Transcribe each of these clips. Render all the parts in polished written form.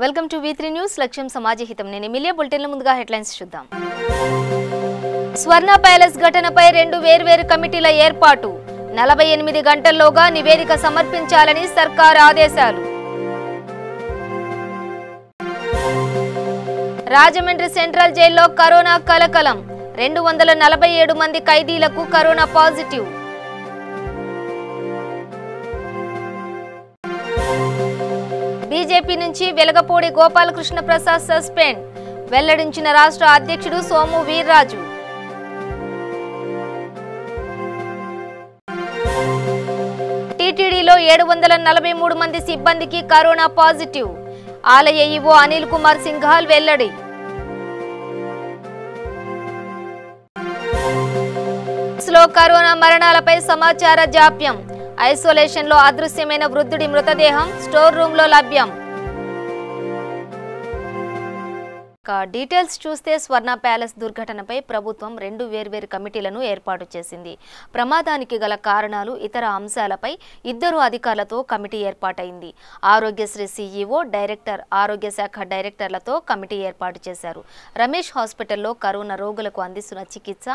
Welcome to V3 news లక్ష్యం సమాజహితం. నేను Emilia. బులెటిన్ల ముందుగా హెడ్లైన్స్ చూద్దాం. స్వర్ణ ప్యాలెస్ ఘటనపై 2 వేర్వేరు కమిటీల ఏర్పాటు. 48 గంటల్లోగా నివేదిక సమర్పించాలని సర్కార్ ఆదేశాలు. రాజమండ్రి సెంట్రల్ జైల్లో కరోనా కలకలం. 247 మంది ఖైదీలకు కరోనా పాజిటివ్. బీజేపీ నుంచి వెలగపూడి గోపాలకృష్ణ ప్రసాద్ సస్పెండ్ వెల్లడించిన రాష్ట్ర అధ్యక్షుడు సోము వీర్రాజు. టీటీడీలో 743 మంది సిబ్బందికి కరోనా పాజిటివ్. ఆలయ ఈవో అనిల్ కుమార్ సింఘాల్ వెల్లడి. కరోనా మరణాలపై సమాచార జాప్యం. ఐసోలేషన్ లో అదృశ్యమైన వృద్ధుడి మృతదేహం స్టోర్ రూమ్ లో లభ్యం. డీటెయిల్స్ చూస్తే స్వర్ణ ప్యాలెస్ దుర్ఘటనపై ప్రభుత్వం 2 వేర్వేరు కమిటీలను ఏర్పాటు చేసింది. ప్రమాదానికి గల కారణాలు, ఇతర అంశాలపై 2 అధికారులతో కమిటీ ఏర్పాటైంది. ఆరోగ్యశ్రీ సీఈఓ, డైరెక్టర్, ఆరోగ్య శాఖ డైరెక్టర్లతో కమిటీ ఏర్పాటు చేశారు. రమేష్ హాస్పిటల్లో కరోనా రోగులకు అందిస్తున్న చికిత్స,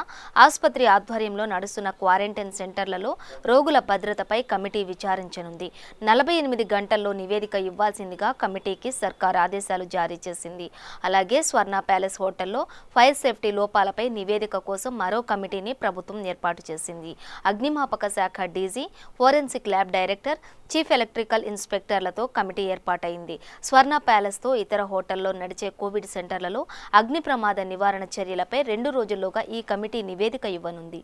ఆసుపత్రి ఆధ్వర్యంలో నడుస్తున్న క్వారంటైన్ సెంటర్లలో రోగుల భద్రతపై కమిటీ విచారించనుంది. 48 గంటల్లో నివేదిక ఇవ్వాల్సిందిగా కమిటీకి సర్కార్ ఆదేశాలు జారీ చేసింది. అలాగే స్వర్ణ ప్యాలెస్ హోటల్లో ఫైర్ సేఫ్టీ లోపాలపై నివేదిక కోసం మరో కమిటీని ప్రభుత్వం ఏర్పాటు చేసింది. అగ్నిమాపక శాఖ DG, forensic lab director, chief electrical ఇన్స్పెక్టర్లతో కమిటీ ఏర్పాటైంది. స్వర్ణ ప్యాలెస్తో ఇతర హోటల్లో నడిచే కోవిడ్ సెంటర్లలో అగ్ని ప్రమాద నివారణ చర్యలపై 2 రోజుల్లోగా ఈ కమిటీ నివేదిక ఇవ్వనుంది.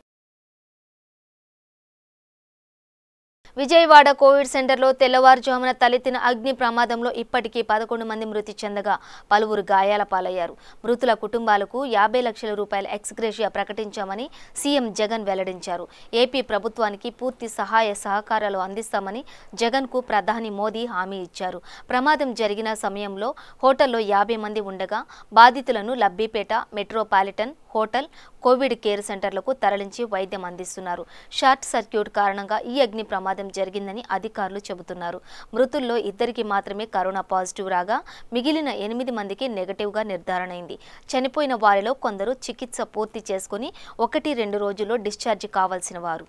విజయవాడ కోవిడ్ సెంటర్లో తెల్లవారుజామున తలెత్తిన అగ్ని ప్రమాదంలో ఇప్పటికీ 11 మంది మృతి చెందగా పలువురు గాయాల పాలయ్యారు. మృతుల కుటుంబాలకు 50 లక్షల రూపాయల ఎక్స్గ్రేషియా ప్రకటించామని సీఎం జగన్ వెల్లడించారు. ఏపీ ప్రభుత్వానికి పూర్తి సహాయ సహకారాలు అందిస్తామని జగన్కు ప్రధాని మోదీ హామీ ఇచ్చారు. ప్రమాదం జరిగిన సమయంలో హోటల్లో 50 మంది ఉండగా బాధితులను Labbipet, metropolitan hotel, covid care సెంటర్లకు తరలించి వైద్యం అందిస్తున్నారు. షార్ట్ సర్క్యూట్ కారణంగా ఈ అగ్ని ప్రమాదం జరిగిందని అధికారులు చెబుతున్నారు. మృతుల్లో 2కి మాత్రమే కరోనా పాజిటివ్ రాగా మిగిలిన 8 మందికి నెగటివ్గా నిర్ధారణైంది. చనిపోయిన వారిలో కొందరు చికిత్స పూర్తి చేసుకుని 1-2 రోజుల్లో డిశ్చార్జి కావాల్సిన వారు.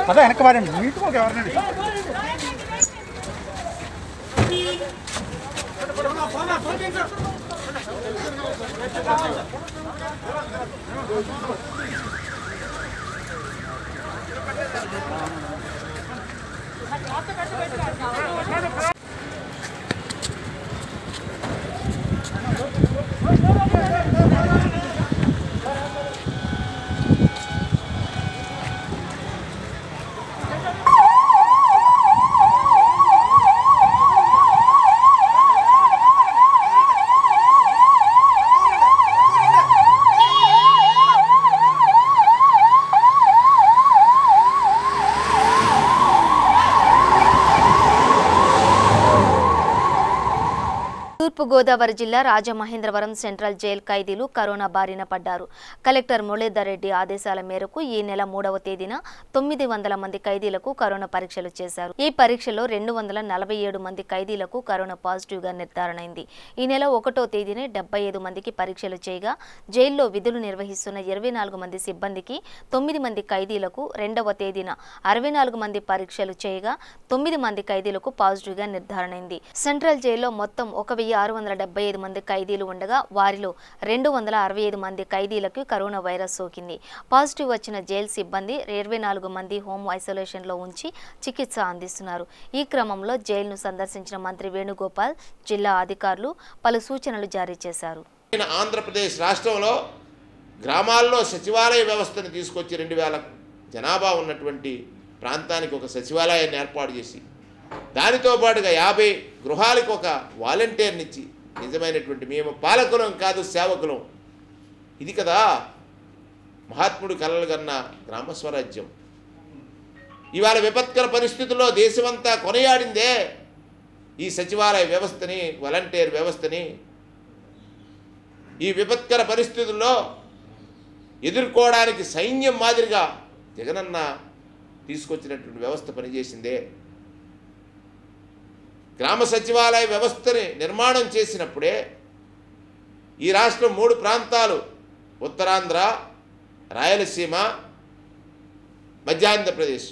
పదా వెనక వాడండి నీట్గా ఎవరినండి తూర్పుగోదావరి జిల్లా రాజమహేంద్రవరం సెంట్రల్ జైలు ఖైదీలు కరోనా బారిన పడ్డారు. కలెక్టర్ మురళీధర్ రెడ్డి ఆదేశాల మేరకు ఈ నెల 3వ తేదీన 900 మంది ఖైదీలకు కరోనా పరీక్షలు చేశారు. ఈ పరీక్షలో 247 మంది ఖైదీలకు కరోనా పాజిటివ్ గా నిర్ధారణైంది. ఈ నెల 1వ తేదీన 75 మందికి పరీక్షలు చేయగా జైల్లో విధులు నిర్వహిస్తున్న 24 మంది సిబ్బందికి 9 మంది ఖైదీలకు 2వ తేదీన 64 మంది పరీక్షలు చేయగా 9 మంది ఖైదీలకు పాజిటివ్ గా నిర్ధారణైంది. సెంట్రల్ జైల్లో మొత్తం 1675 మంది ఖైదీలు ఉండగా వారిలో 265 మంది ఖైదీలకు కరోనా వైరస్ సోకింది. పాజిటివ్ వచ్చిన జైలు సిబ్బంది 24 మంది హోమ్ ఐసోలేషన్ లో ఉంచి చికిత్స అందిస్తున్నారు. ఈ క్రమంలో జైలును సందర్శించిన మంత్రి వేణుగోపాల్ జిల్లా అధికారులు పలు సూచనలు జారీ చేశారు. ఆంధ్రప్రదేశ్ రాష్ట్రంలో గ్రామాల్లో సచివాలయ వ్యవస్థను తీసుకొచ్చి 2000 జనాభా ఉన్నటువంటి ప్రాంతానికి ఒక సచివాలయాన్ని ఏర్పాటు చేసి దానితో పాటుగా 50 గృహాలకు ఒక వాలంటీర్ని ఇచ్చి నిజమైనటువంటి మేము పాలకులం కాదు సేవకులం, ఇది కదా మహాత్ముడు కలలు కన్న గ్రామ స్వరాజ్యం. ఇవాళ విపత్కర పరిస్థితుల్లో దేశమంతా కొనియాడిందే ఈ సచివాలయ వ్యవస్థని, వాలంటీర్ వ్యవస్థని. ఈ విపత్కర పరిస్థితుల్లో ఎదుర్కోవడానికి సైన్యం మాదిరిగా జగనన్న తీసుకొచ్చినటువంటి వ్యవస్థ పనిచేసిందే. గ్రామ సచివాలయ వ్యవస్థని నిర్మాణం చేసినప్పుడే ఈ రాష్ట్రం 3 ప్రాంతాలు, ఉత్తరాంధ్ర, రాయలసీమ, మధ్యాంధ్రప్రదేశ్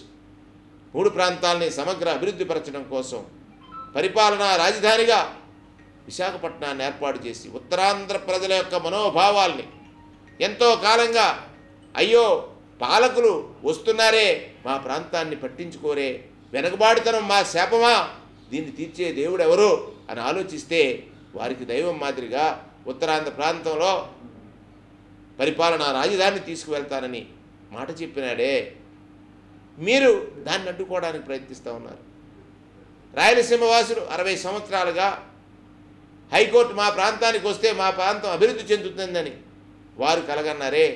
3 ప్రాంతాలని సమగ్ర అభివృద్ధిపరచడం కోసం పరిపాలనా రాజధానిగా విశాఖపట్నాన్ని ఏర్పాటు చేసి ఉత్తరాంధ్ర ప్రజల యొక్క మనోభావాల్ని ఎంతో కాలంగా అయ్యో పాలకులు వస్తున్నారే మా ప్రాంతాన్ని పట్టించుకోరే, వెనకబాటుతనం మా శాపమా, దీన్ని తీర్చే దేవుడు ఎవరు అని ఆలోచిస్తే వారికి దైవం మాదిరిగా ఉత్తరాంధ్ర ప్రాంతంలో పరిపాలనా రాజధాని తీసుకువెళ్తానని మాట చెప్పినాడే, మీరు దాన్ని అడ్డుకోవడానికి ప్రయత్నిస్తూ ఉన్నారు. రాయలసీమ వాసులు 60 సంవత్సరాలుగా హైకోర్టు మా ప్రాంతానికి వస్తే మా ప్రాంతం అభివృద్ధి చెందుతుందని వారు కలగన్నారే,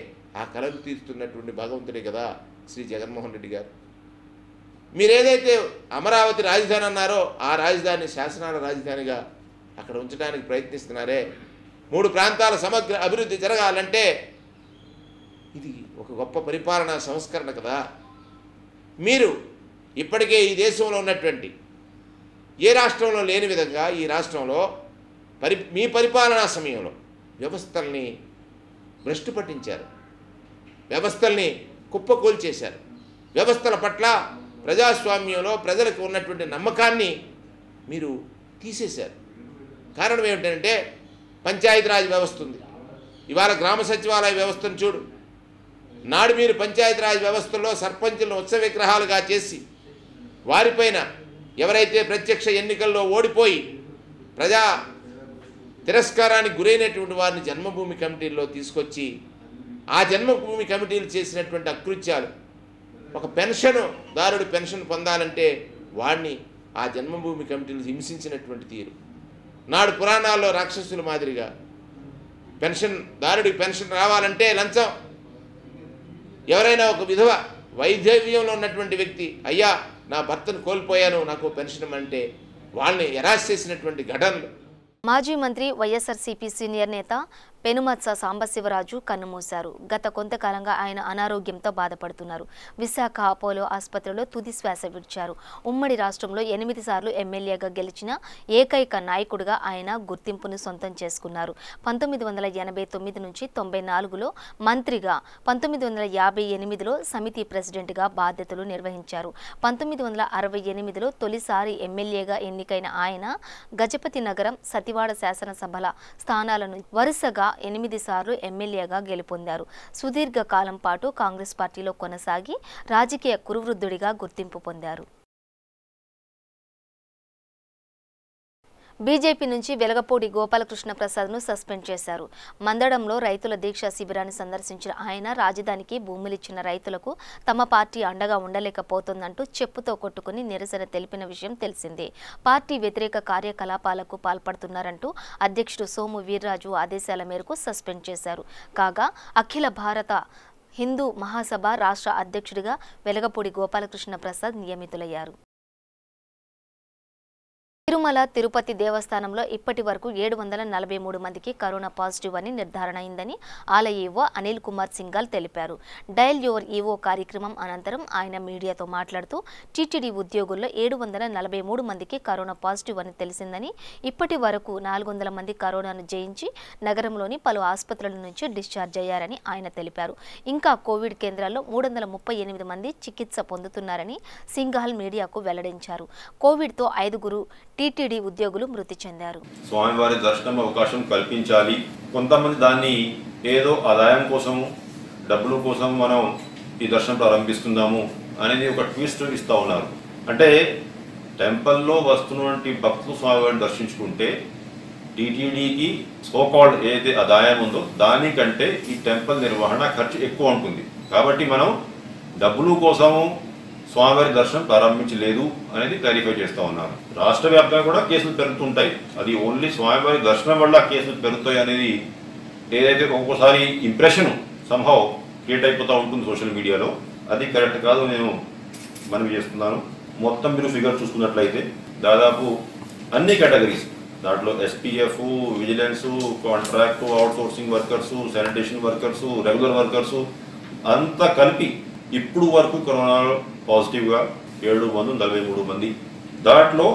ఆ కలలు తీరుస్తున్నటువంటి భగవంతుడే కదా శ్రీ జగన్మోహన్ రెడ్డి గారు. మీరేదైతే అమరావతి రాజధాని అన్నారో ఆ రాజధాని శాసనాల రాజధానిగా అక్కడ ఉంచడానికి ప్రయత్నిస్తున్నారే, 3 ప్రాంతాల సమగ్ర అభివృద్ధి జరగాలంటే ఇది ఒక గొప్ప పరిపాలనా సంస్కరణ కదా. మీరు ఇప్పటికే ఈ దేశంలో ఉన్నటువంటి ఏ రాష్ట్రంలో లేని విధంగా ఈ రాష్ట్రంలో మీ పరిపాలనా సమయంలో వ్యవస్థల్ని భ్రష్టు పట్టించారు, వ్యవస్థల్ని కుప్పకూల్చేశారు. వ్యవస్థల పట్ల ప్రజాస్వామ్యంలో ప్రజలకు ఉన్నటువంటి నమ్మకాన్ని మీరు తీసేశారు. కారణం ఏమిటంటే పంచాయతీరాజ్ వ్యవస్థ ఉంది, ఇవాళ గ్రామ సచివాలయ వ్యవస్థను చూడు. నాడు మీరు పంచాయతీరాజ్ వ్యవస్థలో సర్పంచులను ఉత్సవ విగ్రహాలుగా చేసి వారిపైన ఎవరైతే ప్రత్యక్ష ఎన్నికల్లో ఓడిపోయి ప్రజా తిరస్కారానికి గురైనటువంటి వారిని జన్మభూమి కమిటీల్లో తీసుకొచ్చి ఆ జన్మభూమి కమిటీలు చేసినటువంటి అకృత్యాలు, ఒక పెన్షన్దారుడు పెన్షన్ పొందాలంటే వాడిని ఆ జన్మభూమి కమిటీలు హింసించినటువంటి తీరు, నాడు పురాణాల్లో రాక్షసుల మాదిరిగా పెన్షన్దారుడికి పెన్షన్ రావాలంటే లంచం, ఎవరైనా ఒక విధవ వైధవ్యంలో ఉన్నటువంటి వ్యక్తి అయ్యా నా భర్తను కోల్పోయాను నాకు పెన్షన్ అంటే వాళ్ళని ఎరాస్ చేసినటువంటి ఘటనలు. మాజీ మంత్రి వైఎస్ఆర్సీపీ సీనియర్ నేత పెనుమత్స సాంబశివరాజు కన్నుమూశారు. గత కొంతకాలంగా ఆయన అనారోగ్యంతో బాధపడుతున్నారు. విశాఖ అపోలో ఆసుపత్రిలో తుది శ్వాస విడిచారు. ఉమ్మడి రాష్ట్రంలో 8 సార్లు ఎమ్మెల్యేగా గెలిచిన ఏకైక నాయకుడిగా ఆయన గుర్తింపును సొంతం చేసుకున్నారు. 1989 నుంచి 94లో మంత్రిగా, 1958లో సమితి ప్రెసిడెంట్గా బాధ్యతలు నిర్వహించారు. 1968లో తొలిసారి ఎమ్మెల్యేగా ఎన్నికైన ఆయన గజపతి నగరం, సతివాడ శాసనసభల స్థానాలను వరుసగా 8 సార్లు ఎమ్మెల్యేగా గెలుపొందారు. సుదీర్ఘ కాలం పాటు కాంగ్రెస్ పార్టీలో కొనసాగి రాజకీయ కురువృద్ధుడిగా గుర్తింపు పొందారు. బీజేపీ నుంచి వెలగపూడి గోపాలకృష్ణ ప్రసాద్ను సస్పెండ్ చేశారు. మందడంలో రైతుల దీక్షా శిబిరాన్ని సందర్శించిన ఆయన రాజధానికి భూములిచ్చిన రైతులకు తమ పార్టీ అండగా ఉండలేకపోతుందంటూ చెప్పుతో కొట్టుకుని నిరసన తెలిపిన విషయం తెలిసిందే. పార్టీ వ్యతిరేక కార్యకలాపాలకు పాల్పడుతున్నారంటూ అధ్యక్షుడు సోము వీర్రాజు ఆదేశాల మేరకు సస్పెండ్ చేశారు. కాగా అఖిల భారత హిందూ మహాసభ రాష్ట్ర అధ్యక్షుడిగా వెలగపూడి గోపాలకృష్ణ ప్రసాద్ నియమితులయ్యారు. తిరుమల తిరుపతి దేవస్థానంలో ఇప్పటి వరకు 743 మందికి కరోనా పాజిటివ్ అని నిర్ధారణ అయిందని ఆలయ ఈవో అనిల్ కుమార్ సింఘాల్ తెలిపారు. డయల్ యువర్ ఈవో కార్యక్రమం అనంతరం ఆయన మీడియాతో మాట్లాడుతూ టీటీడీ ఉద్యోగుల్లో 743 మందికి కరోనా పాజిటివ్ అని తెలిసిందని, ఇప్పటి వరకు 400 మంది కరోనాను జయించి నగరంలోని పలు ఆసుపత్రుల నుంచి డిశ్చార్జ్ అయ్యారని ఆయన తెలిపారు. ఇంకా కోవిడ్ కేంద్రాల్లో 338 మంది చికిత్స పొందుతున్నారని సింఘాల్ మీడియాకు వెల్లడించారు. కోవిడ్తో 5 టీటీడీ ఉద్యోగులు మృతి చెందారు. స్వామివారి దర్శనం అవకాశం కల్పించాలి. కొంతమంది దాన్ని ఏదో ఆదాయం కోసం, డబ్బుల కోసం మనం ఈ దర్శనం ప్రారంభిస్తున్నాము అనేది ఒక ట్విస్ట్ ఇస్తూ ఉన్నారు. అంటే టెంపుల్లో వస్తున్నటువంటి భక్తులు స్వామివారిని దర్శించుకుంటే టీటీడీకి సోకాల్డ్ ఏదైతే ఆదాయం ఉందో దానికంటే ఈ టెంపుల్ నిర్వహణ ఖర్చు ఎక్కువ ఉంటుంది. కాబట్టి మనం డబ్బుల కోసము స్వామివారి దర్శనం ప్రారంభించలేదు అనేది క్లారిఫై చేస్తూ ఉన్నారు. రాష్ట్ర వ్యాప్తంగా కూడా కేసులు పెరుగుతుంటాయి. అది ఓన్లీ స్వామివారి దర్శనం వల్ల కేసులు పెరుగుతాయి అనేది ఏదైతే ఒక్కోసారి ఇంప్రెషన్ సంహౌ క్రియేట్ అయిపోతూ ఉంటుంది సోషల్ మీడియాలో, అది కరెక్ట్ కాదు నేను మనవి చేస్తున్నాను. మొత్తం మీరు ఫిగర్ చూసుకున్నట్లయితే దాదాపు అన్ని కేటగిరీస్, దాంట్లో SPF, vigilance, contract, outsourcing workers, sanitation workers, regular workers అంతా కలిపి ఇప్పుడు వరకు కరోనా పాజిటివ్గా 743 మంది, దాంట్లో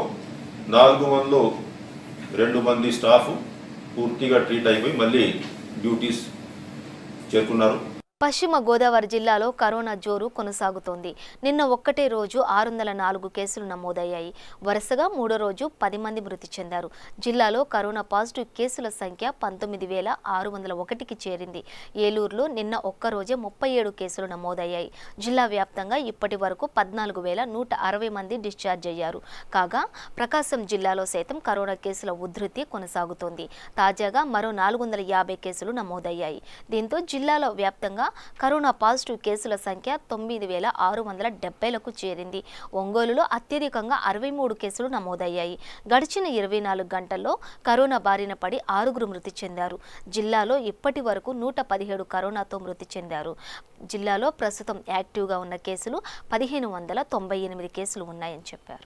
402 మంది స్టాఫ్ పూర్తిగా ట్రీట్ అయిపోయి మళ్ళీ డ్యూటీస్ చేరుకున్నారు. పశ్చిమ గోదావరి జిల్లాలో కరోనా జోరు కొనసాగుతోంది. నిన్న ఒక్కటే రోజు 604 కేసులు నమోదయ్యాయి. వరుసగా 3వ రోజు 10 మంది మృతి చెందారు. జిల్లాలో కరోనా పాజిటివ్ కేసుల సంఖ్య 19,601కి చేరింది. ఏలూరులో నిన్న ఒక్కరోజే 37 కేసులు నమోదయ్యాయి. జిల్లా వ్యాప్తంగా ఇప్పటి వరకు 14,160 మంది డిశ్చార్జ్ అయ్యారు. కాగా ప్రకాశం జిల్లాలో సైతం కరోనా కేసుల ఉధృతి కొనసాగుతోంది. తాజాగా మరో 450 కేసులు నమోదయ్యాయి. దీంతో జిల్లాలో వ్యాప్తంగా కరోనా పాజిటివ్ కేసుల సంఖ్య 9,670లకు చేరింది. ఒంగోలులో అత్యధికంగా 63 కేసులు నమోదయ్యాయి. గడిచిన 24 గంటల్లో కరోనా బారిన పడి 6 మృతి చెందారు. జిల్లాలో ఇప్పటి వరకు 117 కరోనాతో మృతి చెందారు. జిల్లాలో ప్రస్తుతం యాక్టివ్గా ఉన్న కేసులు 1,598 కేసులు ఉన్నాయని చెప్పారు.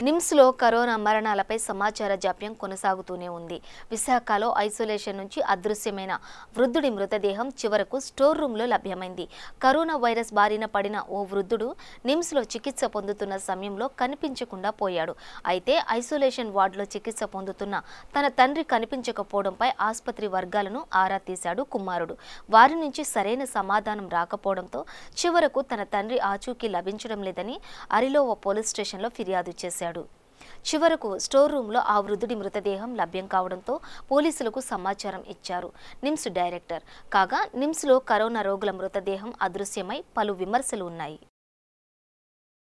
నిమ్స్లో కరోనా మరణాలపై సమాచార జాప్యం కొనసాగుతూనే ఉంది. విశాఖలో ఐసోలేషన్ నుంచి అదృశ్యమైన వృద్ధుడి మృతదేహం చివరకు స్టోర్ రూమ్లో లభ్యమైంది. కరోనా వైరస్ బారిన పడిన ఓ వృద్ధుడు నిమ్స్లో చికిత్స పొందుతున్న సమయంలో కనిపించకుండా పోయాడు. అయితే ఐసోలేషన్ వార్డులో చికిత్స పొందుతున్న తన తండ్రి కనిపించకపోవడంపై ఆసుపత్రి వర్గాలను ఆరా తీశాడు కుమారుడు. వారి నుంచి సరైన సమాధానం రాకపోవడంతో చివరకు తన తండ్రి ఆచూకీ లభించడం లేదని అరిలోవ పోలీస్ స్టేషన్లో ఫిర్యాదు చేశాడు. చివరకు స్టోర్ రూమ్లో ఆ వృద్ధుడి మృతదేహం లభ్యం కావడంతో పోలీసులకు సమాచారం ఇచ్చారు నిమ్స్ డైరెక్టర్. కాగా నిమ్స్లో కరోనా రోగుల మృతదేహం అదృశ్యమై పలు విమర్శలు ఉన్నాయి.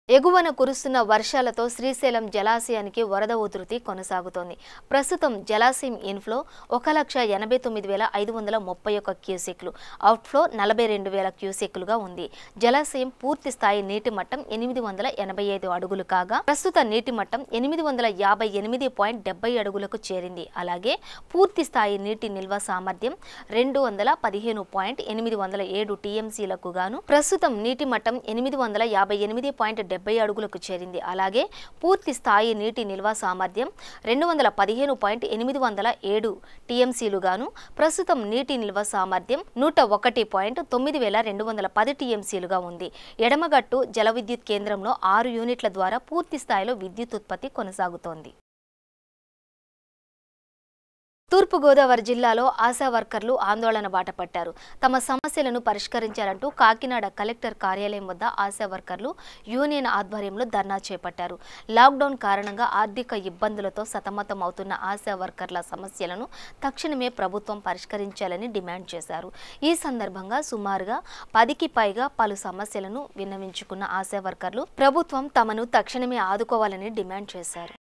ఎగువన కురుస్తున్న వర్షాలతో శ్రీశైలం జలాశయానికి వరద ఉధృతి కొనసాగుతోంది. ప్రస్తుతం జలాశయం ఇన్ఫ్లో 1,89,531 క్యూసెక్లు, అవుట్ఫ్లో 42,000 క్యూసెక్లుగా ఉంది. జలాశయం పూర్తి స్థాయి నీటి మట్టం 885 అడుగులు కాగా ప్రస్తుత నీటి మట్టం 858.70 అడుగులకు చేరింది. అలాగే పూర్తి స్థాయి నీటి నిల్వ సామర్థ్యం 215.807 టీఎంసీలకు గాను ప్రస్తుతం నీటి మట్టం 858.70 అడుగులకు చేరింది. అలాగే పూర్తి స్థాయి నీటి నిల్వ సామర్థ్యం 215.807 టీఎంసీలు గాను ప్రస్తుతం నీటి నిల్వ సామర్థ్యం 101.9210 టీఎంసీలుగా ఉంది. ఎడమగట్టు జల విద్యుత్ కేంద్రంలో 6 యూనిట్ల ద్వారా పూర్తి స్థాయిలో విద్యుత్ ఉత్పత్తి కొనసాగుతోంది. తూర్పుగోదావరి జిల్లాలో ఆశా వర్కర్లు ఆందోళన బాట పట్టారు. తమ సమస్యలను పరిష్కరించాలంటూ కాకినాడ కలెక్టర్ కార్యాలయం వద్ద ఆశా వర్కర్లు యూనియన్ ఆధ్వర్యంలో ధర్నా చేపట్టారు. లాక్డౌన్ కారణంగా ఆర్థిక ఇబ్బందులతో సతమతం అవుతున్న ఆశా వర్కర్ల సమస్యలను తక్షణమే ప్రభుత్వం పరిష్కరించాలని డిమాండ్ చేశారు. ఈ సందర్భంగా సుమారుగా 10కి పైగా పలు సమస్యలను విన్నవించుకున్న ఆశా వర్కర్లు ప్రభుత్వం తమను తక్షణమే ఆదుకోవాలని డిమాండ్ చేశారు.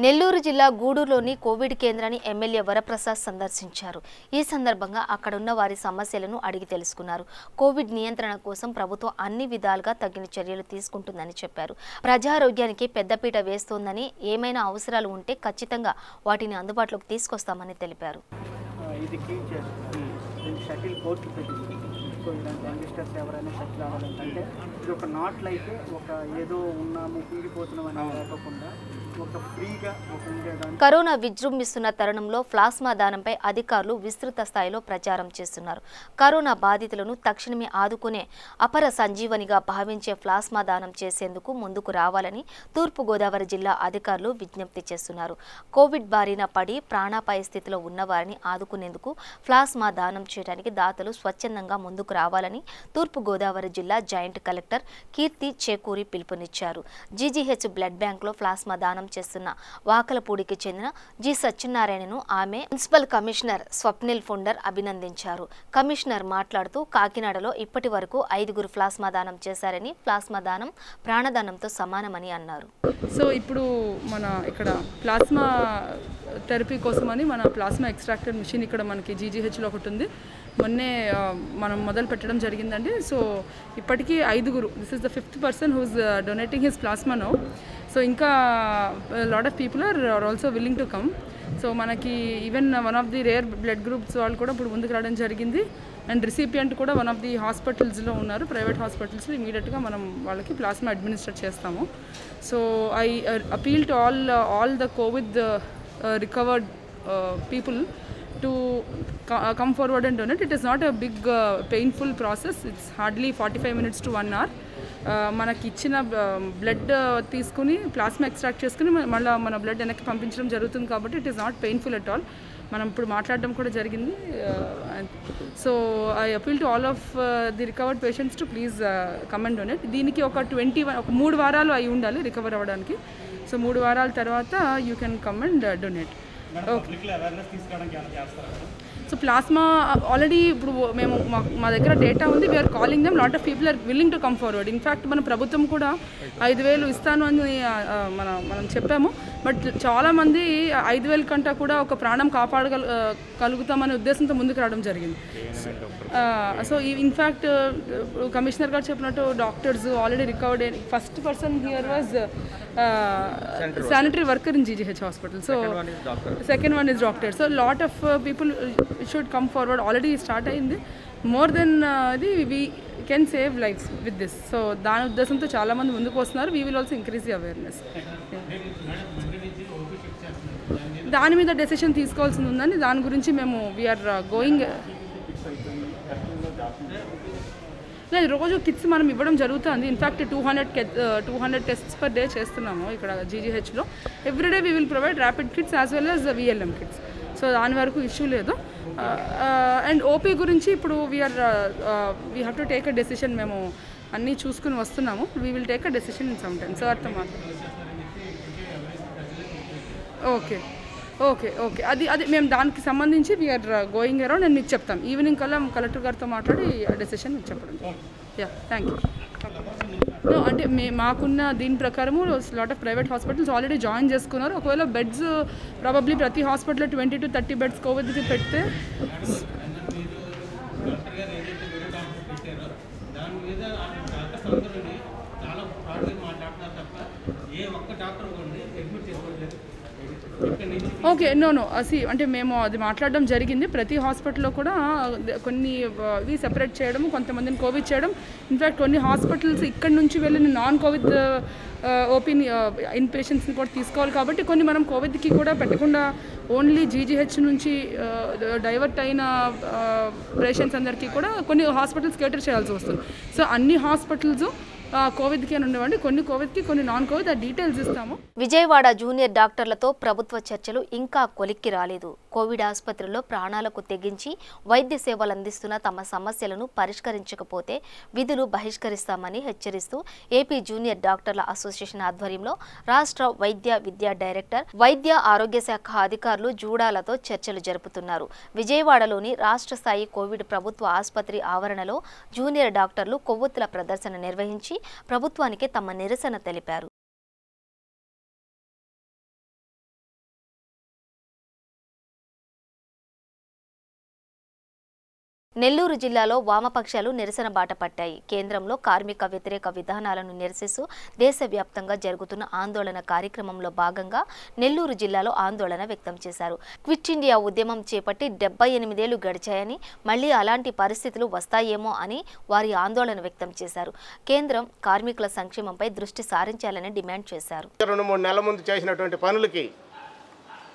నెల్లూరు జిల్లా గూడూరులోని కోవిడ్ కేంద్రాన్ని ఎమ్మెల్యే వరప్రసాద్ సందర్శించారు. ఈ సందర్భంగా అక్కడున్న వారి సమస్యలను అడిగి తెలుసుకున్నారు. కోవిడ్ నియంత్రణ కోసం ప్రభుత్వం అన్ని విధాలుగా తగిన చర్యలు తీసుకుంటుందని చెప్పారు. ప్రజారోగ్యానికి పెద్దపీట వేస్తోందని, ఏమైనా అవసరాలు ఉంటే ఖచ్చితంగా వాటిని అందుబాటులోకి తీసుకొస్తామని తెలిపారు. షటిల్ కోర్టు పెట్టింది. సో ఇలాంటి యంగ్స్టర్స్ ఎవరైనా షటిల్ అవ్వాలంటే ఇది ఒక నాట్లు అయితే ఒక ఏదో ఉన్నాము కుంగిపోతున్నాం అని లేకుండా ఒక ఫ్రీగా ఒక ఉండేదాన్ని. కరోనా విజృంభిస్తున్న తరుణంలో ప్లాస్మా దానంపై అధికారులు విస్తృత స్థాయిలో ప్రచారం చేస్తున్నారు. కరోనా బాధితులను తక్షణమే ఆదుకునే అపర సంజీవనిగా భావించే ప్లాస్మా దానం చేసేందుకు ముందుకు రావాలని తూర్పుగోదావరి జిల్లా అధికారులు విజ్ఞప్తి చేస్తున్నారు. కోవిడ్ బారిన పడి ప్రాణాపాయ స్థితిలో ఉన్నవారిని ఆదుకునేందుకు ప్లాస్మా దానం చేయడానికి దాతలు స్వచ్ఛందంగా ముందుకు రావాలని తూర్పుగోదావరి జిల్లా జాయింట్ కలెక్టర్ కీర్తి చేకూరి పిలుపునిచ్చారు. జీజీహెచ్ బ్లడ్ బ్యాంక్లో ప్లాస్మా దానం చేస్తున్న వాకలపూడికి చెందిన జి సత్యనారాయణను ఆమె మున్సిపల్ కమిషనర్ స్వప్నిల్ ఫుండర్ అభినందించారు. కమిషనర్ మాట్లాడుతూ కాకినాడలో ఇప్పటి వరకు 5గురు ప్లాస్మా దానం చేశారని, ప్లాస్మా దానం ప్రాణదానంతో సమానమని అన్నారు. సో ఇప్పుడు మన ఇక్కడ ప్లాస్మా థెరపీ కోసమని మన ప్లాస్మా ఎక్స్ట్రాక్టర్ మిషన్ ఇక్కడ మనకి జీజీహెచ్లో ఒకటి ఉంది. మొన్నే మనం మొదలు పెట్టడం జరిగిందండి. సో ఇప్పటికీ 5గురు, this is the 5th person who's donating his plasma now. So ఇంకా lot of people are also willing to come. So మనకి even one of the rare blood groups వాళ్ళు కూడా ఇప్పుడు ముందుకు రావడం జరిగింది. అండ్ రిసిపియంట్ కూడా వన్ ఆఫ్ ది హాస్పిటల్స్లో ఉన్నారు, ప్రైవేట్ హాస్పిటల్స్లో. ఇమీడియట్గా మనం వాళ్ళకి ప్లాస్మా అడ్మినిస్టర్ చేస్తాము. So I appeal to all the covid recovered people to come forward and donate. It is not a big painful process. It's hardly 45 minutes to 1 hour. మనకి ఇచ్చిన blood తీసుకుని ప్లాస్మా ఎక్స్ట్రాక్ట్ చేసుకుని మళ్ళీ మన blood వెనక్కి పంపించడం జరుగుతుంది కాబట్టి it is not painful at all. మనం ఇప్పుడు మాట్లాడడం కూడా జరిగింది. So I appeal to all of the recovered patients to please come and donate. దీనికి ఒక 3 వారాలు అయి ఉండాలి రికవర్ అవ్వడానికి. సో 3 వారాల తర్వాత you can come and donate. So plasma already ఇప్పుడు మేము మా దగ్గర డేటా ఉంది. We're calling them, lot of people are willing to come forward. In fact మన ప్రభుత్వం కూడా 5,000 ఇస్తాను అని మనం చెప్పాము. బట్ చాలామంది 5,000 కంటే కూడా ఒక ప్రాణం కాపాడగలుగుతామనే ఉద్దేశంతో ముందుకు రావడం జరిగింది. సో ఇన్ఫ్యాక్ట్ కమిషనర్ గారు చెప్పినట్టు doctors already recovered. First person here was sanitary worker in GGH hospital. So second one is doctor. So lot of people should come forward. Already start ayindi. More than we can save lives with this. So దాని ఉద్దేశంతో చాలా మంది ముందుకు వస్తున్నారు. We will also increase the awareness. దాని మీద decision తీసుకోవాల్సింది ఉందని దాని గురించి మేము వీఆర్ గోయింగ్. రోజు కిట్స్ మనం ఇవ్వడం జరుగుతుంది. ఇన్ఫ్యాక్ట్ 200 టెస్ట్స్ పర్ డే చేస్తున్నాము ఇక్కడ జీజీహెచ్లో. Everyday we will provide rapid kits as well as VLM kits. So దాని వరకు ఇష్యూ లేదు. అండ్ ఓపీ గురించి ఇప్పుడు we have to take a decision. మేము అన్నీ చూసుకుని వస్తున్నాము. We will take a decision in some time. So అర్థం ఓకే ఓకే ఓకే అది మేము దానికి సంబంధించి వీఆర్ గోయింగ్ అరౌండ్. నేను మీకు చెప్తాను ఈవినింగ్ కల్లా కలెక్టర్ గారితో మాట్లాడి డెసిషన్ మీకు చెప్పడం. Yeah, thank you. అంటే మాకున్న దీని ప్రకారము lot of private hospitals already join చేసుకున్నారు. ఒకవేళ బెడ్స్ ప్రాబబ్లీ ప్రతి హాస్పిటల్లో 20 to 30 బెడ్స్ కోవిడ్కి పెడితే ఓకే నో అంటే మేము అది మాట్లాడడం జరిగింది. ప్రతి హాస్పిటల్లో కూడా కొన్ని ఇవి సెపరేట్ చేయడం, కొంతమందిని కోవిడ్ చేయడం. ఇన్ఫ్యాక్ట్ కొన్ని హాస్పిటల్స్ ఇక్కడి నుంచి వెళ్ళిన నాన్ కోవిడ్ ఓపీని ఇన్ పేషెంట్స్ని కూడా తీసుకోవాలి కాబట్టి కొన్ని మనం కోవిడ్కి కూడా పెట్టకుండా ఓన్లీ జీజీహెచ్ నుంచి డైవర్ట్ అయిన పేషెంట్స్ అందరికీ కూడా కొన్ని హాస్పిటల్స్ కేటర్ చేయాల్సి వస్తుంది. సో అన్ని హాస్పిటల్స్ కోవిడ్కి అని ఉండేవండి, కొన్ని కోవిడ్కి, కొన్ని నాన్ కోవిడ్, ఆ డీటెయిల్స్ ఇస్తాము. విజయవాడ జూనియర్ డాక్టర్లతో ప్రభుత్వ చర్చలు ఇంకా కొలిక్కి రాలేదు. కోవిడ్ ఆసుపత్రుల్లో ప్రాణాలకు తెగించి వైద్య సేవలు అందిస్తున్న తమ సమస్యలను పరిష్కరించకపోతే విధులు బహిష్కరిస్తామని హెచ్చరిస్తూ ఏపీ జూనియర్ డాక్టర్ల అసోసియేషన్ ఆధ్వర్యంలో రాష్ట్ర వైద్య విద్యా డైరెక్టర్, వైద్య ఆరోగ్య శాఖ అధికారులు జూడాలతో చర్చలు జరుపుతున్నారు. విజయవాడలోని రాష్ట్ర స్థాయి కోవిడ్ ప్రభుత్వ ఆసుపత్రి ఆవరణలో జూనియర్ డాక్టర్లు కొవ్వొత్తుల ప్రదర్శన నిర్వహించి ప్రభుత్వానికి తమ నిరసన తెలిపారు. నెల్లూరు జిల్లాలో వామపక్షాలు నిరసన బాట పట్టాయి. కేంద్రంలో కార్మిక వ్యతిరేక విధానాలను నిరసిస్తూ దేశవ్యాప్తంగా జరుగుతున్న ఆందోళన కార్యక్రమంలో భాగంగా నెల్లూరు జిల్లాలో ఆందోళన వ్యక్తం చేశారు. క్విట్ ఇండియా ఉద్యమం చేపట్టి 78 ఏళ్లు గడిచాయని, మళ్లీ అలాంటి పరిస్థితులు వస్తాయేమో అని వారి ఆందోళన వ్యక్తం చేశారు. కేంద్రం కార్మికుల సంక్షేమంపై దృష్టి సారించాలని డిమాండ్ చేశారు. 2-3 నెలల ముందు చేసినటువంటి పనులకి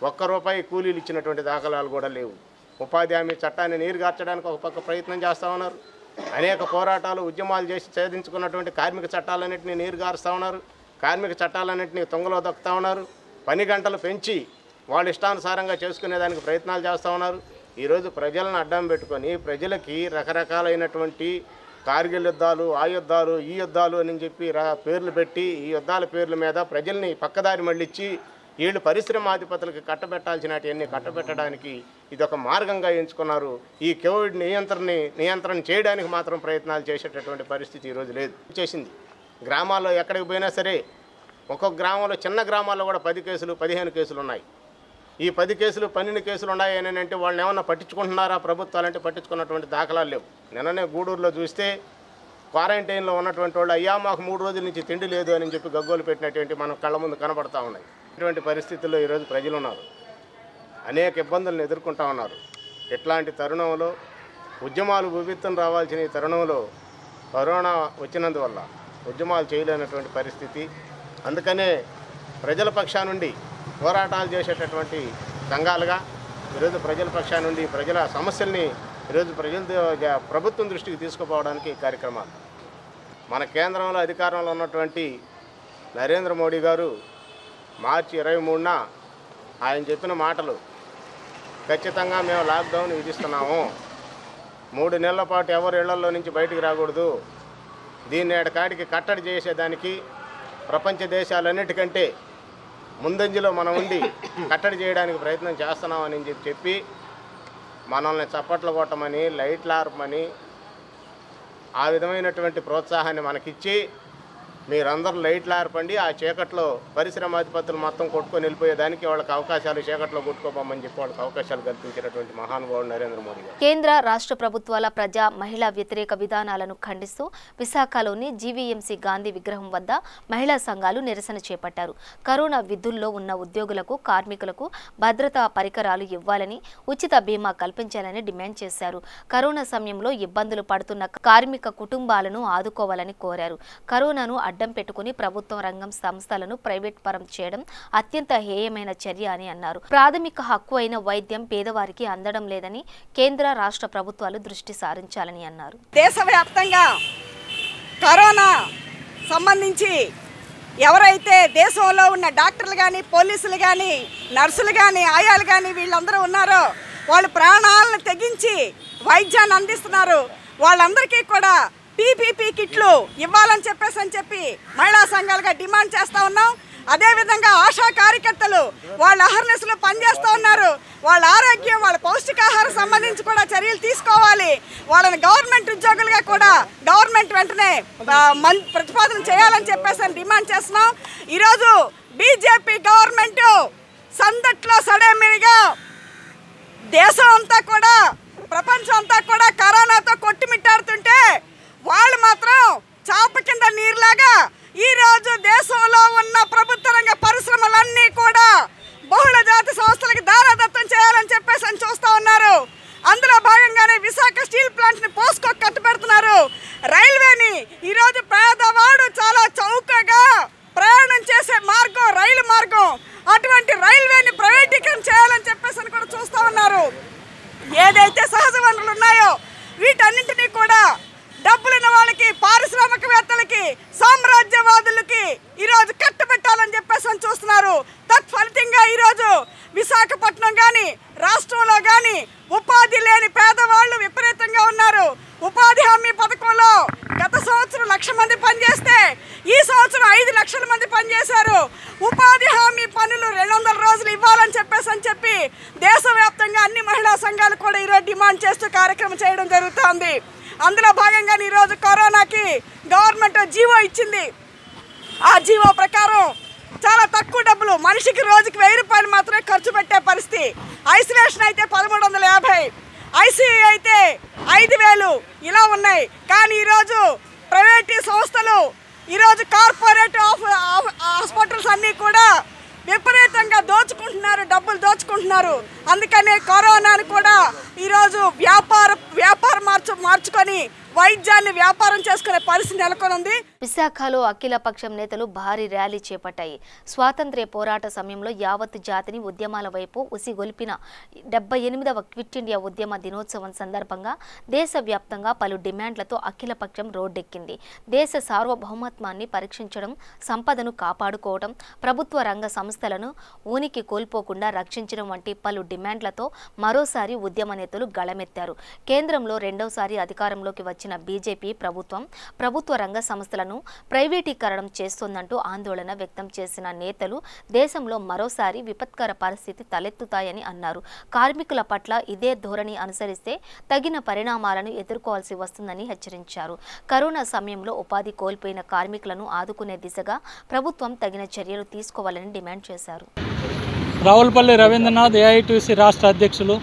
₹1 కూలీలు ఇచ్చినటువంటి దాఖలాలు కూడా లేవు. ఉపాధి హామీ చట్టాన్ని నీరుగార్చడానికి ఒక పక్క ప్రయత్నం చేస్తూ ఉన్నారు. అనేక పోరాటాలు, ఉద్యమాలు చేసి ఛేదించుకున్నటువంటి కార్మిక చట్టాలన్నింటినీ నీరుగారుస్తూ ఉన్నారు. కార్మిక చట్టాలన్నింటినీ తుంగలో దొక్కుతూ ఉన్నారు. పని గంటలు పెంచి వాళ్ళు ఇష్టానుసారంగా చేసుకునేదానికి ప్రయత్నాలు చేస్తూ ఉన్నారు. ఈరోజు ప్రజలను అడ్డం పెట్టుకొని ప్రజలకి రకరకాలైనటువంటి కార్గిల్ యుద్ధాలు, ఆ యుద్ధాలు, ఈ యుద్ధాలు అని చెప్పి పేర్లు పెట్టి ఈ యుద్ధాల పేర్ల మీద ప్రజల్ని పక్కదారి మళ్ళించి వీళ్ళు పరిశ్రమాధిపతులకు కట్టబెట్టాల్సినవన్నీ కట్టబెట్టడానికి ఇదొక మార్గంగా ఎంచుకున్నారు. ఈ కోవిడ్ నియంత్రణ చేయడానికి మాత్రం ప్రయత్నాలు చేసేటటువంటి పరిస్థితి ఈరోజు లేదు. చేసింది గ్రామాల్లో ఎక్కడికి పోయినా సరే ఒక్కొక్క గ్రామంలో, చిన్న గ్రామాల్లో కూడా 10 కేసులు 15 కేసులు ఉన్నాయి. ఈ 10 కేసులు 12 కేసులు ఉన్నాయి అని అంటే వాళ్ళని ఏమన్నా పట్టించుకుంటున్నారా ప్రభుత్వాలంటే పట్టించుకున్నటువంటి దాఖలాలు లేవు. నిన్ననే గూడూరులో చూస్తే క్వారంటైన్లో ఉన్నటువంటి వాళ్ళు అయ్యా మాకు 3 రోజుల నుంచి తిండి లేదు అని చెప్పి గగ్గోలు పెట్టినటువంటి మనం కళ్ళ ముందు కనబడతా ఉన్నాయి. ఇటువంటి పరిస్థితుల్లో ఈరోజు ప్రజలు ఉన్నారు, అనేక ఇబ్బందులను ఎదుర్కొంటూ ఉన్నారు. ఇట్లాంటి తరుణంలో ఉద్యమాలు ఉవ్వెత్తున రావాల్సిన ఈ తరుణంలో కరోనా వచ్చినందువల్ల ఉద్యమాలు చేయలేనటువంటి పరిస్థితి. అందుకనే ప్రజల పక్షా నుండి పోరాటాలు చేసేటటువంటి సంఘాలుగా ఈరోజు ప్రజల పక్షా నుండి ప్రజల సమస్యల్ని ఈరోజు ప్రభుత్వం దృష్టికి తీసుకుపోవడానికి కార్యక్రమాలు. మన కేంద్రంలో అధికారంలో ఉన్నటువంటి నరేంద్ర మోడీ గారు మార్చి 23న ఆయన చెప్పిన మాటలు, ఖచ్చితంగా మేము లాక్డౌన్ విధిస్తున్నాము, 3 నెలల పాటు ఎవరు ఇళ్లలో నుంచి బయటికి రాకూడదు, దీన్ని ఏడకాడికి కట్టడి చేసేదానికి ప్రపంచ దేశాలన్నిటికంటే ముందంజలో మనం ఉండి కట్టడి చేయడానికి ప్రయత్నం చేస్తున్నామని చెప్పి మనల్ని చప్పట్లు కొట్టమని, లైట్లు ఆర్పమని, ఆ విధమైనటువంటి ప్రోత్సాహాన్ని మనకిచ్చి మీరందరూ లైట్లు ఆర్పండి, ఆ చీకట్లో పరిశ్రమాధిపతులు మొత్తం కొట్టుకొని వెళ్ళిపోయేదానికి వాళ్ళకి అవకాశాలు, చీకట్లో కొట్టుకోమని చెప్పి వాళ్ళకి అవకాశాలు కల్పించినటువంటి మహానుభావుడు నరేంద్ర మోడీ గారు. కేంద్ర రాష్ట్ర ప్రభుత్వాల ప్రజా మహిళా వ్యతిరేక విధానాలను ఖండిస్తూ విశాఖలోని జీవీఎంసీ గాంధీ విగ్రహం వద్ద మహిళా సంఘాలు నిరసన చేపట్టారు. కరోనా విధుల్లో ఉన్న ఉద్యోగులకు, కార్మికులకు భద్రతా పరికరాలు ఇవ్వాలని, ఉచిత బీమా కల్పించాలని డిమాండ్ చేశారు. కరోనా సమయంలో ఇబ్బందులు పడుతున్న కార్మిక కుటుంబాలను ఆదుకోవాలని కోరారు. కరోనాను అడ్డం పెట్టుకుని ప్రభుత్వం రంగం సంస్థలను ప్రైవేట్ పరం చేయడం అత్యంత హేయమైన చర్య అని అన్నారు. ప్రాథమిక హక్కు అయిన వైద్యం పేదవారికి అందడం లేదని కేంద్ర రాష్ట్ర ప్రభుత్వాలు దృష్టి సారించాలని అన్నారు. దేశవ్యాప్తంగా కరోనా సంబంధించి ఎవరైతే దేశంలో ఉన్న డాక్టర్లు కానీ, పోలీసులు కానీ, నర్సులు కానీ, ఆయాలు కానీ వీళ్ళందరూ ఉన్నారో వాళ్ళు ప్రాణాలను తెగించి వైద్యాన్ని అందిస్తున్నారు. వాళ్ళందరికీ కూడా పీపీపీ కిట్లు ఇవ్వాలని చెప్పి మహిళా సంఘాలుగా డిమాండ్ చేస్తూ ఉన్నాం. అదేవిధంగా ఆశా కార్యకర్తలు వాళ్ళ అహర్నెస్లో పనిచేస్తూ ఉన్నారు. వాళ్ళ ఆరోగ్యం, వాళ్ళ పౌష్టికాహారం సంబంధించి కూడా చర్యలు తీసుకోవాలి. వాళ్ళని గవర్నమెంట్ ఉద్యోగులుగా కూడా గవర్నమెంట్ వెంటనే ప్రతిపాదన చేయాలని చెప్పేసి డిమాండ్ చేస్తున్నాం. ఈరోజు బీజేపీ గవర్నమెంట్ సందట్లో సడేమిరిగా దేశం అంతా కూడా, ప్రపంచం అంతా కూడా కరోనాతో కొట్టుమిట్టాడుతుంటే వాళ్ళు మాత్రం చాప కింద నీరులాగా ఈరోజు దేశంలో ఉన్న ప్రభుత్వ రంగ పరిశ్రమలన్నీ కూడా బహుళ జాతి సంస్థలకు దారాదత్తం చేయాలని చెప్పేసి చూస్తూ ఉన్నారు. అందులో భాగంగానే విశాఖ స్టీల్ ప్లాంట్ని పోస్కో కట్టుబెడుతున్నారు. రైల్వేని ఈరోజు పేదవాడు చాలా చౌకగా ప్రయాణం చేసే మార్గం రైలు మార్గం, అటువంటి రైల్వేని ప్రైవేటీకరణ చేయాలని చెప్పేసి కూడా చూస్తూ ఉన్నారు. ఏదైతే సహజ వనరులు ఉన్నాయో వీటన్నింటినీ కూడా పారిశ్రామికవేత్తలకి సామ్రాజ్యవాదులకి ఈరోజు కట్టబెట్టాలని చెప్పేసి చూస్తున్నారు. తత్ఫలితంగా ఈరోజు విశాఖపట్నం కానీ రాష్ట్రంలో కానీ ఉపాధి లేని పేదవాళ్ళు విపరీతంగా ఉన్నారు. ఉపాధి హామీ పథకంలో గత సంవత్సరం 1,00,000 మంది పనిచేస్తే ఈ సంవత్సరం 5 లక్షల మంది పనిచేశారు. ఉపాధి హామీ పనులు 200 రోజులు ఇవ్వాలని చెప్పి దేశవ్యాప్తంగా అన్ని మహిళా సంఘాలు కూడా ఈరోజు డిమాండ్ చేస్తూ కార్యక్రమం చేయడం జరుగుతోంది. అందులో భాగంగా ఈరోజు కరోనాకి గవర్నమెంట్ జీవో ఇచ్చింది. ఆ జీవో ప్రకారం చాలా తక్కువ డబ్బులు, మనిషికి రోజుకి 1000 రూపాయలు మాత్రమే ఖర్చు పెట్టే పరిస్థితి. ఐసోలేషన్ అయితే 1350, ఐసీయూ అయితే 5000 ఇలా ఉన్నాయి. కానీ ఈరోజు ప్రైవేట్ సంస్థలు, ఈరోజు కార్పొరేట్ హాస్పిటల్స్ అన్నీ కూడా విపరీతంగా డబ్బులు దోచుకుంటున్నారు. అందుకనే కరోనాను కూడా ఈరోజు వ్యాపారం మార్చుకొని వైద్యాన్ని వ్యాపారం చేసుకునే పరిస్థితి నెలకొని ఉంది. విశాఖలో అఖిలపక్షం నేతలు భారీ ర్యాలీ చేపట్టాయి. స్వాతంత్ర్య పోరాట సమయంలో యావత్ జాతిని ఉద్యమాల వైపు ఉసిగొల్పిన 78వ క్విట్ ఇండియా ఉద్యమ దినోత్సవం సందర్భంగా దేశవ్యాప్తంగా పలు డిమాండ్లతో అఖిలపక్షం రోడ్డెక్కింది. దేశ సార్వభౌమత్వాన్ని పరీక్షించడం, సంపదను కాపాడుకోవడం, ప్రభుత్వ రంగ సంస్థలను ఊనికి కోల్పోకుండా రక్షించడం వంటి పలు డిమాండ్లతో మరోసారి ఉద్యమ నేతలు గళమెత్తారు. కేంద్రంలో రెండోసారి అధికారంలోకి వచ్చిన బీజేపీ ప్రభుత్వం ప్రభుత్వ రంగ సంస్థలను ప్రైవేటీకరణం చేస్తోందంటూ ఆందోళన వ్యక్తం చేసిన నేతలు దేశంలో మరోసారి విపత్కర పరిస్థితి తలెత్తుతాయని అన్నారు. కార్మికుల పట్ల ఇదే ధోరణి అనుసరిస్తే తగిన పరిణామాలను ఎదుర్కోవాల్సి వస్తుందని హెచ్చరించారు. కరోనా సమయంలో ఉపాధి కోల్పోయిన కార్మికులను ఆదుకునే దిశగా ప్రభుత్వం తగిన చర్యలు తీసుకోవాలని డిమాండ్ చేశారు. రావులపల్లి రవీంద్రనాథ్ ఏఐటీయూసీ రాష్ట్ర అధ్యక్షులు,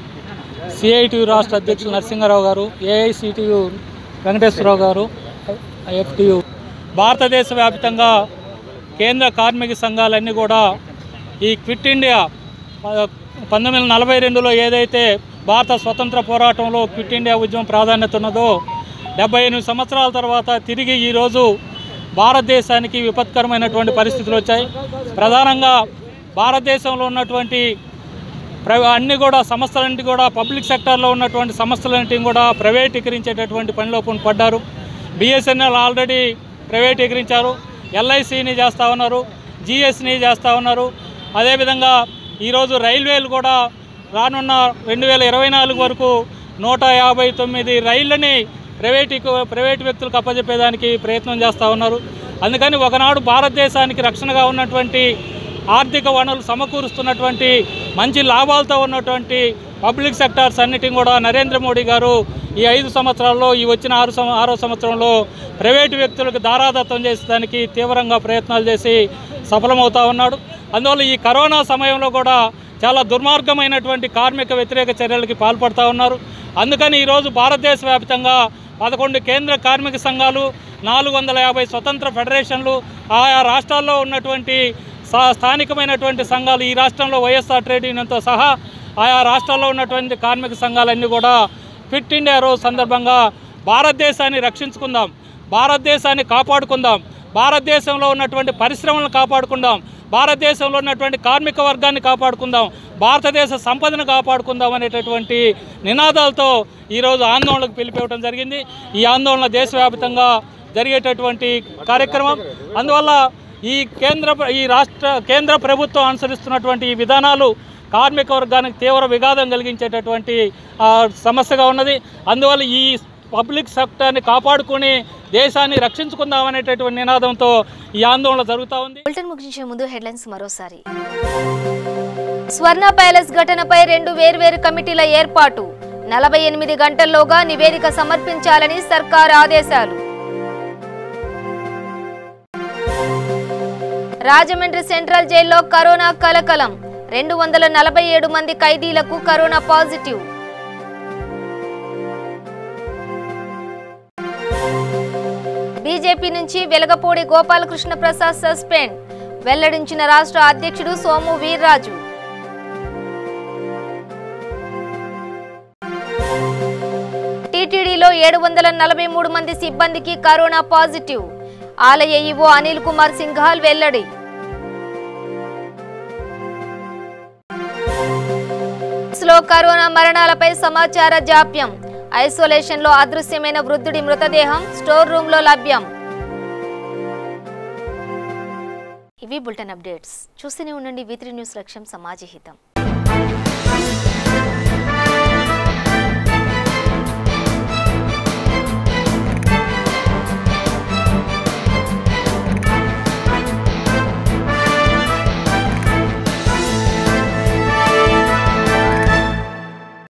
సిఐటియు రాష్ట్ర అధ్యక్షులు నరసింహారావు గారు, ఏఐసిటియు వెంకటేశ్వరరావు గారు, ఎఫ్టియు భారతదేశ వ్యాప్తంగా కేంద్ర కార్మిక సంఘాలన్నీ కూడా ఈ క్విట్ ఇండియా 1942లో ఏదైతే భారత స్వతంత్ర పోరాటంలో క్విట్ ఇండియా ఉద్యమం ప్రాధాన్యత ఉన్నదో 78 సంవత్సరాల తర్వాత తిరిగి ఈరోజు భారతదేశానికి విపత్కరమైనటువంటి పరిస్థితులు వచ్చాయి. ప్రధానంగా భారతదేశంలో ఉన్నటువంటి అన్ని కూడా సంస్థలన్నింటి కూడా పబ్లిక్ సెక్టార్లో ఉన్నటువంటి సంస్థలన్నింటినీ కూడా ప్రైవేటీకరించేటటువంటి పనిలో పడ్డారు. బిఎస్ఎన్ఎల్ ఆల్రెడీ ప్రైవేటీకరించారు, ఎల్ఐసిని చేస్తూ ఉన్నారు, జిఎస్ని చేస్తూ ఉన్నారు. అదేవిధంగా ఈరోజు రైల్వేలు కూడా రానున్న 2024 వరకు 159 రైళ్ళని ప్రైవేట్ వ్యక్తులకు అప్పచెప్పేదానికి ప్రయత్నం చేస్తూ ఉన్నారు. అందుకని ఒకనాడు భారతదేశానికి రక్షణగా ఉన్నటువంటి ఆర్థిక వనరులు సమకూరుస్తున్నటువంటి మంచి లాభాలతో ఉన్నటువంటి పబ్లిక్ సెక్టార్స్ అన్నిటిని కూడా నరేంద్ర మోడీ గారు ఈ 5 సంవత్సరాల్లో, ఈ వచ్చిన 6వ సంవత్సరంలో ప్రైవేటు వ్యక్తులకు దారాదత్తం చేసేదానికి తీవ్రంగా ప్రయత్నాలు చేసి సఫలమవుతూ ఉన్నాడు. అందువల్ల ఈ కరోనా సమయంలో కూడా చాలా దుర్మార్గమైనటువంటి కార్మిక వ్యతిరేక చర్యలకి పాల్పడుతూ ఉన్నారు. అందుకని ఈరోజు భారతదేశ వ్యాప్తంగా 11 కేంద్ర కార్మిక సంఘాలు, 450 స్వతంత్ర ఫెడరేషన్లు, ఆయా రాష్ట్రాల్లో ఉన్నటువంటి స్థానికమైనటువంటి సంఘాలు, ఈ రాష్ట్రంలో వైఎస్ఆర్ ట్రేడ్ యూనియన్తో సహా ఆయా రాష్ట్రాల్లో ఉన్నటువంటి కార్మిక సంఘాలన్నీ కూడా క్విట్ ఇండియా రోజు సందర్భంగా భారతదేశాన్ని రక్షించుకుందాం, భారతదేశాన్ని కాపాడుకుందాం, భారతదేశంలో ఉన్నటువంటి పరిశ్రమలను కాపాడుకుందాం, భారతదేశంలో ఉన్నటువంటి కార్మిక వర్గాన్ని కాపాడుకుందాం, భారతదేశ సంపదను కాపాడుకుందాం అనేటటువంటి నినాదాలతో ఈరోజు ఆందోళనకు పిలిపివ్వడం జరిగింది. ఈ ఆందోళన దేశవ్యాప్తంగా జరిగేటటువంటి కార్యక్రమం. అందువల్ల ఈ కేంద్ర ప్రభుత్వం అనుసరిస్తున్నటువంటి ఈ విధానాలు కార్మిక వర్గానికి తీవ్ర విఘాతం కలిగించేటటువంటి సమస్యగా ఉన్నది. అందువల్ల ఈ పబ్లిక్ సెక్టార్ని కాపాడుకుని దేశాన్ని రక్షించుకుందామనేటటువంటి నినాదంతో ఈ ఆందోళన జరుగుతూ ఉంది. బులెటిన్ ముగించే ముందు హెడ్లైన్స్ మరోసారి. స్వర్ణ ప్యాలెస్ ఘటనపై 2 వేర్వేరు కమిటీల ఏర్పాటు, 48 గంటల్లోగా నివేదిక సమర్పించాలని సర్కార్ ఆదేశాలు. రాజమండ్రి సెంట్రల్ జైల్లో కరోనా కలకలం, 247 మంది ఖైదీలకు కరోనా పాజిటివ్. బీజేపీ నుంచి వెలగపూడి గోపాలకృష్ణ ప్రసాద్ సస్పెండ్, వెల్లడించిన రాష్ట్ర అధ్యక్షుడు సోము వీర్రాజు. టీటీడీలో 743 మంది సిబ్బందికి కరోనా పాజిటివ్, ఆలయ ఈవో అనిల్ కుమార్ సింఘాల్ వెల్లడి. కరోనా మరణాలపై సమాచార జాప్యం, ఐసోలేషన్లో అదృశ్యమైన వృద్ధుడి మృతదేహం స్టోర్ రూమ్లో లభ్యం. ఇవి బులెటిన్ అప్డేట్స్. చూస్తూనే ఉండండి V3 న్యూస్. లక్ష్యం సమాజహితం.